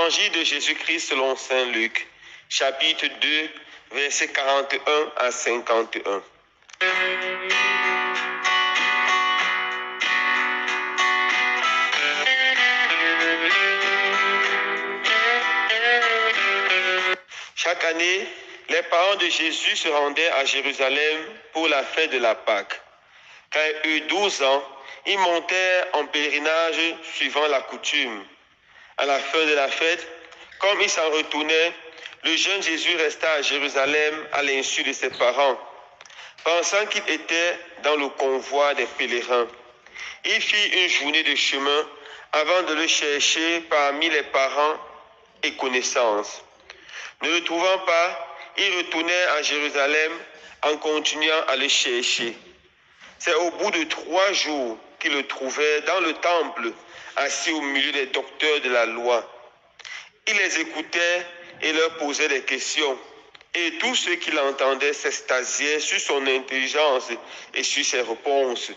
Évangile de Jésus-Christ selon saint Luc, chapitre 2, versets 41 à 51. Chaque année, les parents de Jésus se rendaient à Jérusalem pour la fête de la Pâque. Quand ils eurent 12 ans, ils montèrent en pèlerinage suivant la coutume. À la fin de la fête, comme ils s'en retournaient, le jeune Jésus resta à Jérusalem à l'insu de ses parents, pensant qu'il était dans le convoi des pèlerins. Il fit une journée de chemin avant de le chercher parmi les parents et connaissances. Ne le trouvant pas, il retournait à Jérusalem en continuant à le chercher. C'est au bout de 3 jours qu'il le trouvait dans le temple, assis au milieu des docteurs de la loi. Il les écoutait et leur posait des questions. Et tous ceux qui l'entendaient s'extasiaient sur son intelligence et sur ses réponses.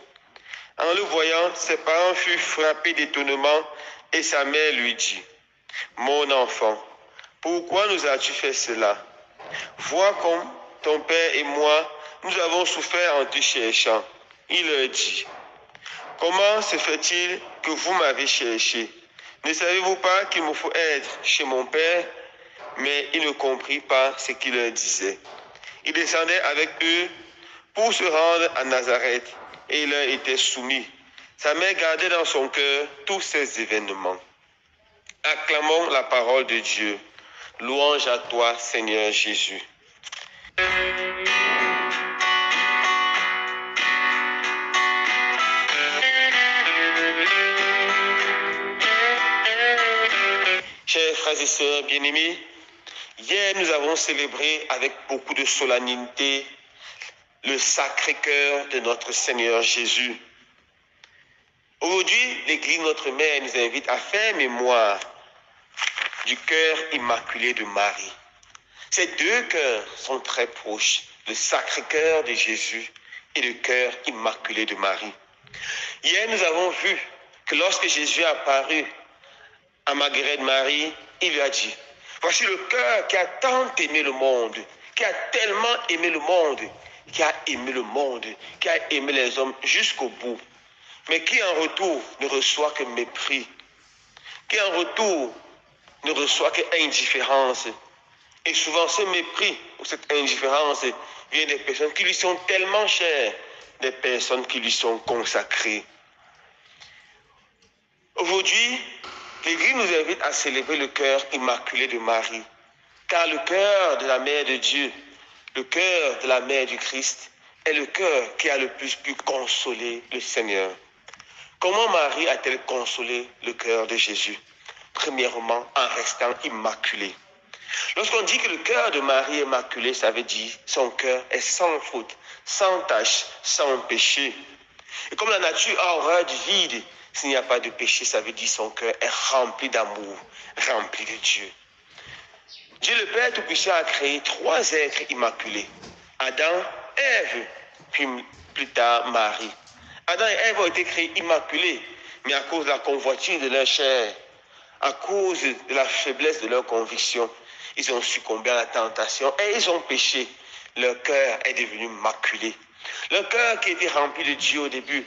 En le voyant, ses parents furent frappés d'étonnement et sa mère lui dit, « Mon enfant, pourquoi nous as-tu fait cela? Vois comme ton père et moi, nous avons souffert en te cherchant. » Il leur dit, « Comment se fait-il que vous m'avez cherché? Ne savez-vous pas qu'il me faut être chez mon père? » Mais il ne comprit pas ce qu'il leur disait. Il descendait avec eux pour se rendre à Nazareth et il leur était soumis. Sa mère gardait dans son cœur tous ces événements. Acclamons la parole de Dieu. Louange à toi, Seigneur Jésus. Chers frères et sœurs bien-aimés, hier nous avons célébré avec beaucoup de solennité le Sacré-Cœur de notre Seigneur Jésus. Aujourd'hui, l'Église Notre Mère nous invite à faire mémoire du cœur immaculé de Marie. Ces deux cœurs sont très proches, le Sacré-Cœur de Jésus et le cœur immaculé de Marie. Hier, nous avons vu que lorsque Jésus est apparu à Marguerite Marie, il lui a dit, « Voici le cœur qui a tant aimé le monde, qui a tellement aimé le monde, qui a aimé le monde, qui a aimé les hommes jusqu'au bout, mais qui en retour ne reçoit que mépris, qui en retour ne reçoit que indifférence. » Et souvent ce mépris ou cette indifférence vient des personnes qui lui sont tellement chères, des personnes qui lui sont consacrées. Aujourd'hui, l'Église nous invite à célébrer le cœur immaculé de Marie, car le cœur de la Mère de Dieu, le cœur de la Mère du Christ, est le cœur qui a le plus pu consoler le Seigneur. Comment Marie a-t-elle consolé le cœur de Jésus? Premièrement, en restant immaculée. Lorsqu'on dit que le cœur de Marie est immaculé, ça veut dire son cœur est sans faute, sans tache, sans péché. Et comme la nature a horreur du vide, s'il n'y a pas de péché, ça veut dire son cœur est rempli d'amour, rempli de Dieu. Dieu le Père Tout-Puissant a créé 3 êtres immaculés. Adam, Ève, puis plus tard Marie. Adam et Ève ont été créés immaculés, mais à cause de la convoitise de leur chair, à cause de la faiblesse de leur conviction, ils ont succombé à la tentation et ils ont péché. Leur cœur est devenu maculé. Leur cœur qui était rempli de Dieu au début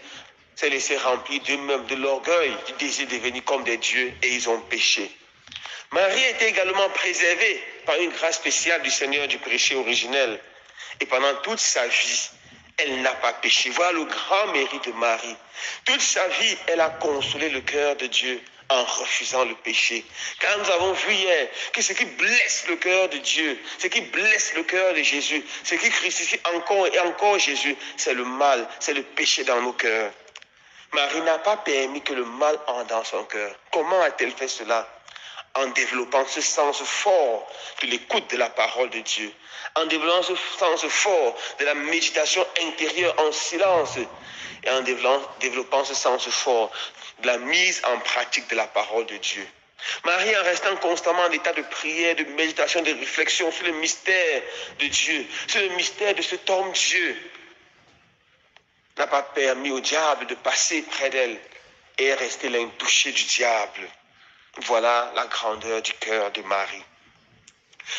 s'est laissé remplir d'eux-mêmes, de l'orgueil, du désir de devenir comme des dieux et ils ont péché. Marie était également préservée par une grâce spéciale du Seigneur du péché originel. Et pendant toute sa vie, elle n'a pas péché. Voilà le grand mérite de Marie. Toute sa vie, elle a consolé le cœur de Dieu en refusant le péché. Car nous avons vu hier que ce qui blesse le cœur de Dieu, ce qui blesse le cœur de Jésus, ce qui crucifie encore et encore Jésus, c'est le mal, c'est le péché dans nos cœurs. Marie n'a pas permis que le mal entre dans son cœur. Comment a-t-elle fait cela? En développant ce sens fort de l'écoute de la parole de Dieu, en développant ce sens fort de la méditation intérieure en silence, et en développant ce sens fort de la mise en pratique de la parole de Dieu. Marie, en restant constamment en état de prière, de méditation, de réflexion sur le mystère de Dieu, sur le mystère de cet homme Dieu, n'a pas permis au diable de passer près d'elle et est restée l'intouchée du diable. Voilà la grandeur du cœur de Marie.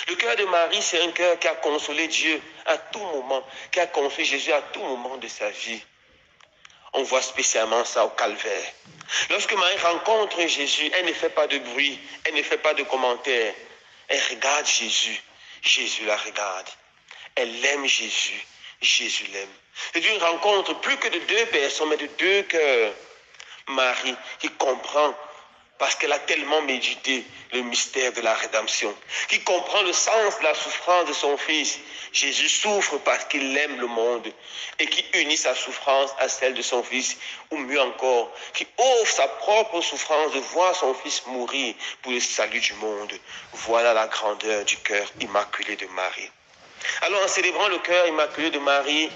Le cœur de Marie, c'est un cœur qui a consolé Dieu à tout moment, qui a consolé Jésus à tout moment de sa vie. On voit spécialement ça au calvaire. Lorsque Marie rencontre Jésus, elle ne fait pas de bruit, elle ne fait pas de commentaires. Elle regarde Jésus, Jésus la regarde. Elle aime Jésus, Jésus l'aime. C'est une rencontre plus que de deux personnes, mais de deux cœurs. Marie qui comprend parce qu'elle a tellement médité le mystère de la rédemption, qui comprend le sens de la souffrance de son Fils. Jésus souffre parce qu'il aime le monde et qui unit sa souffrance à celle de son Fils, ou mieux encore, qui offre sa propre souffrance de voir son Fils mourir pour le salut du monde. Voilà la grandeur du cœur immaculé de Marie. Alors en célébrant le cœur immaculé de Marie,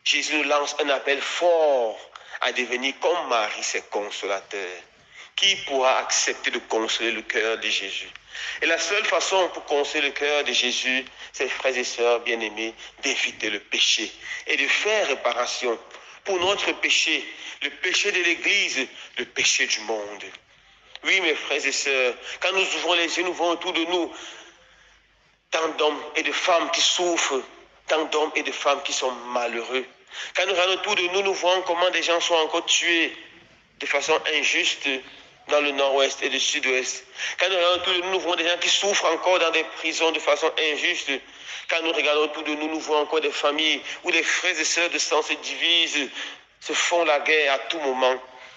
Jésus nous lance un appel fort à devenir comme Marie, ses consolateurs. Qui pourra accepter de consoler le cœur de Jésus? Et la seule façon pour consoler le cœur de Jésus, c'est, frères et sœurs bien-aimés, d'éviter le péché et de faire réparation pour notre péché, le péché de l'Église, le péché du monde. Oui, mes frères et sœurs, quand nous ouvrons les yeux, nous voyons autour de nous tant d'hommes et de femmes qui souffrent, tant d'hommes et de femmes qui sont malheureux. Quand nous regardons autour de nous, nous voyons comment des gens sont encore tués de façon injuste dans le nord-ouest et le sud-ouest. Quand nous regardons autour de nous, nous voyons des gens qui souffrent encore dans des prisons de façon injuste. Quand nous regardons autour de nous, nous voyons encore des familles où des frères et sœurs de sang se divisent, se font la guerre à tout moment.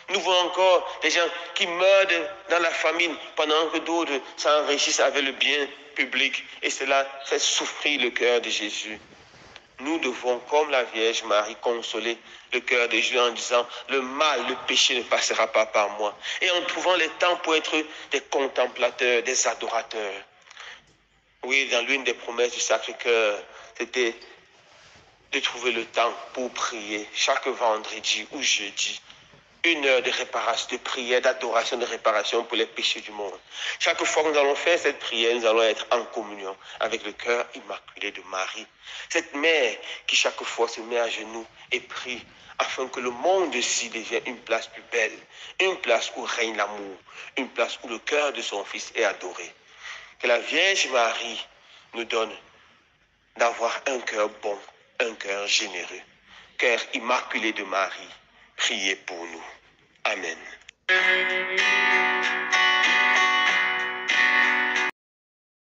Nous voyons encore des gens qui meurent dans la famine pendant que d'autres s'enrichissent avec le bien public. Et cela fait souffrir le cœur de Jésus. Nous devons, comme la Vierge Marie, consoler le cœur de Jésus en disant, le mal, le péché ne passera pas par moi. Et en trouvant les temps pour être des contemplateurs, des adorateurs. Oui, dans l'une des promesses du Sacré-Cœur, c'était de trouver le temps pour prier chaque vendredi ou jeudi. Une heure de réparation, de prière, d'adoration, de réparation pour les péchés du monde. Chaque fois que nous allons faire cette prière, nous allons être en communion avec le cœur immaculé de Marie. Cette mère qui chaque fois se met à genoux et prie afin que le monde-ci devienne une place plus belle, une place où règne l'amour, une place où le cœur de son Fils est adoré. Que la Vierge Marie nous donne d'avoir un cœur bon, un cœur généreux. Cœur immaculé de Marie, priez pour nous. Amen.